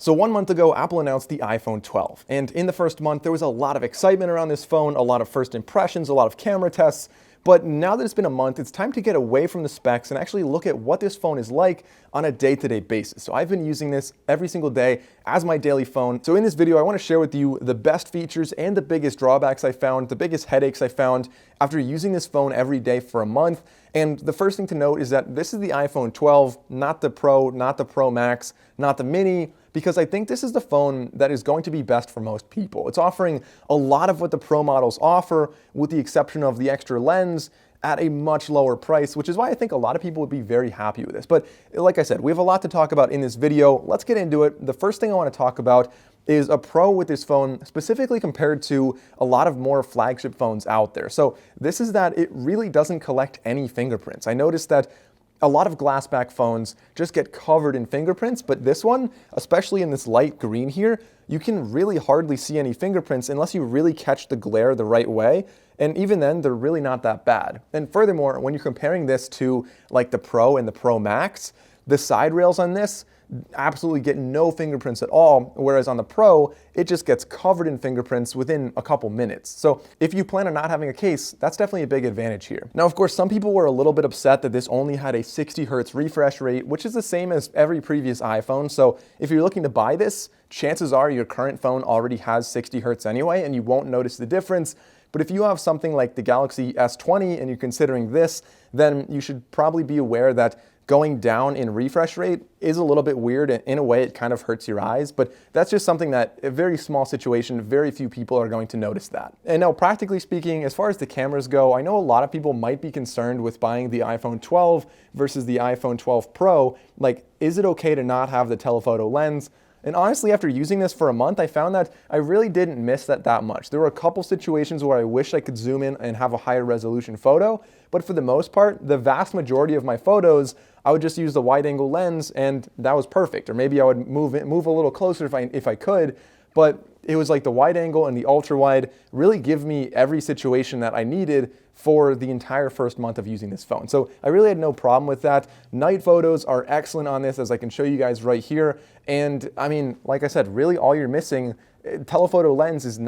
So 1 month ago, Apple announced the iPhone 12, and in the first month, there was a lot of excitement around this phone, a lot of first impressions, a lot of camera tests, but now that it's been a month, it's time to get away from the specs and actually look at what this phone is like on a day-to-day basis. So I've been using this every single day as my daily phone. So in this video, I want to share with you the best features and the biggest drawbacks I found, the biggest headaches I found after using this phone every day for a month. And the first thing to note is that this is the iPhone 12, not the Pro, not the Pro Max, not the Mini, because I think this is the phone that is going to be best for most people. It's offering a lot of what the Pro models offer, with the exception of the extra lens, at a much lower price, which is why I think a lot of people would be very happy with this. But like I said, we have a lot to talk about in this video. Let's get into it. The first thing I want to talk about is a pro with this phone, specifically compared to a lot of more flagship phones out there. So this is that it really doesn't collect any fingerprints. I noticed that a lot of glassback phones just get covered in fingerprints, but this one, especially in this light green here, you can really hardly see any fingerprints unless you really catch the glare the right way. And even then, they're really not that bad. And furthermore, when you're comparing this to like the Pro and the Pro Max, the side rails on this absolutely get no fingerprints at all, whereas on the Pro, it just gets covered in fingerprints within a couple minutes. So if you plan on not having a case, that's definitely a big advantage here. Now, of course, some people were a little bit upset that this only had a 60 Hz refresh rate, which is the same as every previous iPhone. So if you're looking to buy this, chances are your current phone already has 60 Hz anyway, and you won't notice the difference. But if you have something like the Galaxy S20 and you're considering this, then you should probably be aware that going down in refresh rate is a little bit weird, and in a way it kind of hurts your eyes, but that's just something that, a very small situation, very few people are going to notice that. And now, practically speaking, as far as the cameras go, I know a lot of people might be concerned with buying the iPhone 12 versus the iPhone 12 Pro. Like, is it okay to not have the telephoto lens? And honestly, after using this for a month, I found that I really didn't miss that much. There were a couple situations where I wish I could zoom in and have a higher resolution photo, but for the most part, the vast majority of my photos, I would just use the wide angle lens and that was perfect. Or maybe I would move a little closer if I could, but it was like the wide angle and the ultra wide really give me every situation that I needed for the entire first month of using this phone. So I really had no problem with that. Night photos are excellent on this, as I can show you guys right here. And I mean, like I said, really all you're missing, telephoto lens is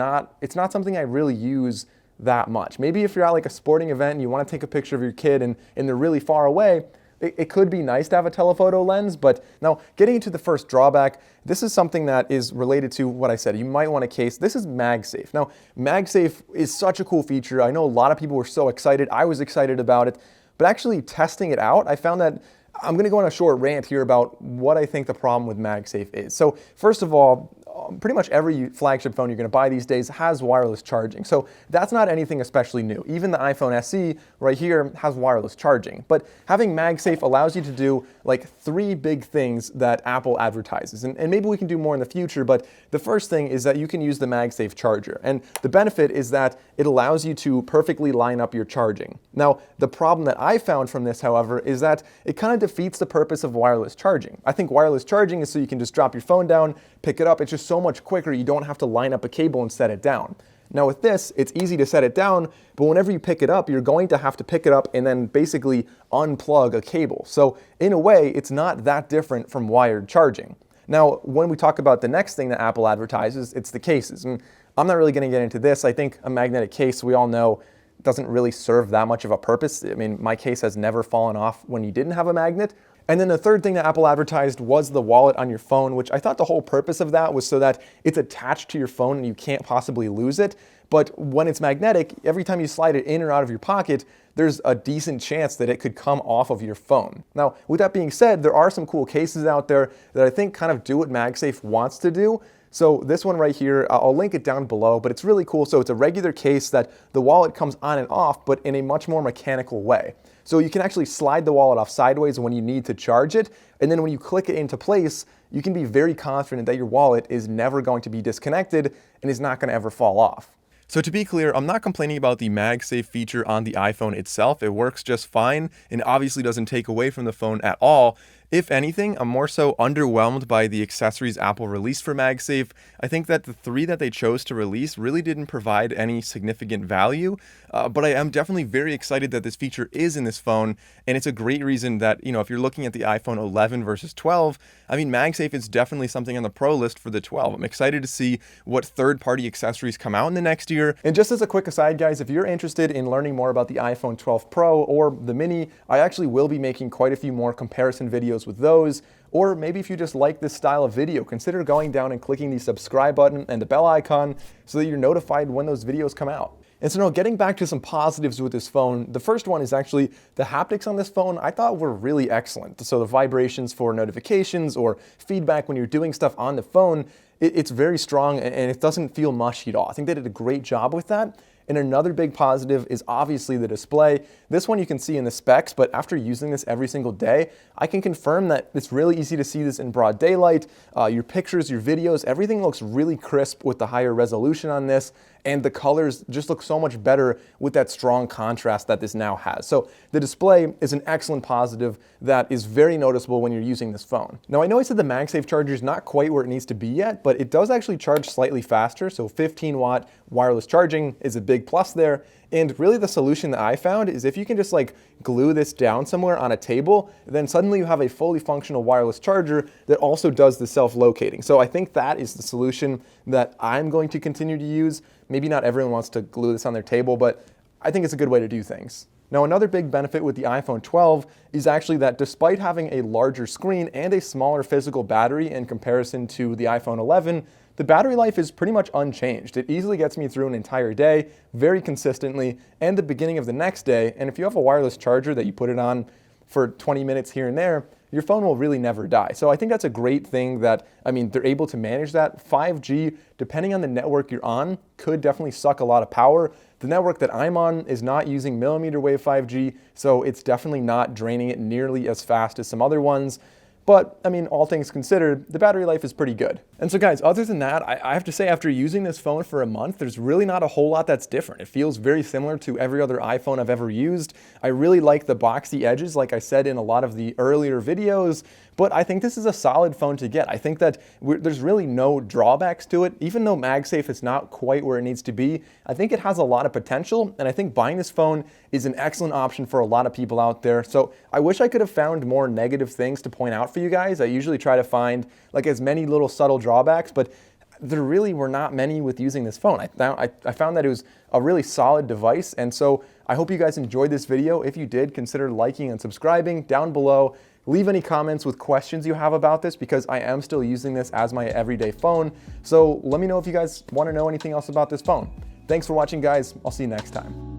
it's not something I really use that much. Maybe if you're at like a sporting event and you want to take a picture of your kid and they're really far away, it could be nice to have a telephoto lens. But now, getting into the first drawback, this is something that is related to what I said. You might want a case. This is Magsafe. Now, Magsafe is such a cool feature. I know a lot of people were so excited. I was excited about it. But actually testing it out, I found that I'm going to go on a short rant here about what I think the problem with Magsafe is. So first of all, pretty much every flagship phone you're going to buy these days has wireless charging. So that's not anything especially new. Even the iPhone SE right here has wireless charging. But having Magsafe allows you to do like 3 big things that Apple advertises. And maybe we can do more in the future, but the first thing is that you can use the Magsafe charger. And the benefit is that it allows you to perfectly line up your charging. Now, the problem that I found from this, however, is that it kind of defeats the purpose of wireless charging. I think wireless charging is so you can just drop your phone down, pick it up. It's just so much quicker. You don't have to line up a cable and set it down. Now with this, it's easy to set it down, but whenever you pick it up, you're going to have to pick it up and then basically unplug a cable. So in a way, it's not that different from wired charging. Now, when we talk about the next thing that Apple advertises, it's the cases. And I'm not really going to get into this. I think a magnetic case, we all know, doesn't really serve that much of a purpose. I mean, my case has never fallen off when you didn't have a magnet. And then the third thing that Apple advertised was the wallet on your phone, which I thought the whole purpose of that was so that it's attached to your phone and you can't possibly lose it. But when it's magnetic, every time you slide it in or out of your pocket, there's a decent chance that it could come off of your phone. Now, with that being said, there are some cool cases out there that I think kind of do what Magsafe wants to do. So this one right here, I'll link it down below, but it's really cool. So it's a regular case that the wallet comes on and off, but in a much more mechanical way. So you can actually slide the wallet off sideways when you need to charge it. And then when you click it into place, you can be very confident that your wallet is never going to be disconnected and is not going to ever fall off. So to be clear, I'm not complaining about the Magsafe feature on the iPhone itself. It works just fine and obviously doesn't take away from the phone at all. If anything, I'm more so underwhelmed by the accessories Apple released for Magsafe. I think that the 3 that they chose to release really didn't provide any significant value, but I am definitely very excited that this feature is in this phone, and it's a great reason that, if you're looking at the iPhone 11 versus 12, I mean, Magsafe is definitely something on the pro list for the 12. I'm excited to see what third-party accessories come out in the next year. And just as a quick aside, guys, if you're interested in learning more about the iPhone 12 Pro or the Mini, I actually will be making quite a few more comparison videos with those. Or maybe if you just like this style of video, consider going down and clicking the subscribe button and the bell icon so that you're notified when those videos come out. And so now getting back to some positives with this phone, the first one is actually the haptics on this phone I thought were really excellent. So the vibrations for notifications or feedback when you're doing stuff on the phone, it's very strong and it doesn't feel mushy at all. I think they did a great job with that. And another big positive is obviously the display. This one you can see in the specs, but after using this every single day, I can confirm that it's really easy to see this in broad daylight. Your pictures, your videos, everything looks really crisp with the higher resolution on this, and the colors just look so much better with that strong contrast that this now has. So the display is an excellent positive that is very noticeable when you're using this phone. Now I know I said the Magsafe charger is not quite where it needs to be yet, but it does actually charge slightly faster. So 15-watt wireless charging is a big plus there. And really the solution that I found is if you can just glue this down somewhere on a table, then suddenly you have a fully functional wireless charger that also does the self-locating. So I think that is the solution that I'm going to continue to use. Maybe not everyone wants to glue this on their table, but I think it's a good way to do things. Now, another big benefit with the iPhone 12 is actually that despite having a larger screen and a smaller physical battery in comparison to the iPhone 11, the battery life is pretty much unchanged. It easily gets me through an entire day, very consistently, and the beginning of the next day. And if you have a wireless charger that you put it on for 20 minutes here and there, your phone will really never die. So I think that's a great thing that, they're able to manage that. 5G, depending on the network you're on, could definitely suck a lot of power. The network that I'm on is not using millimeter wave 5G, so it's definitely not draining it nearly as fast as some other ones. But, all things considered, the battery life is pretty good. And so guys, other than that, I have to say after using this phone for a month, there's really not a whole lot that's different. It feels very similar to every other iPhone I've ever used. I really like the boxy edges, like I said in a lot of the earlier videos, but I think this is a solid phone to get. I think that there's really no drawbacks to it. Even though Magsafe is not quite where it needs to be, I think it has a lot of potential, and I think buying this phone is an excellent option for a lot of people out there. So I wish I could have found more negative things to point out for you guys. I usually try to find as many little subtle drawbacks, but there really were not many with using this phone. I found that it was a really solid device, and so I hope you guys enjoyed this video. If you did, consider liking and subscribing down below. Leave any comments with questions you have about this because I am still using this as my everyday phone. So let me know if you guys want to know anything else about this phone. Thanks for watching, guys. I'll see you next time.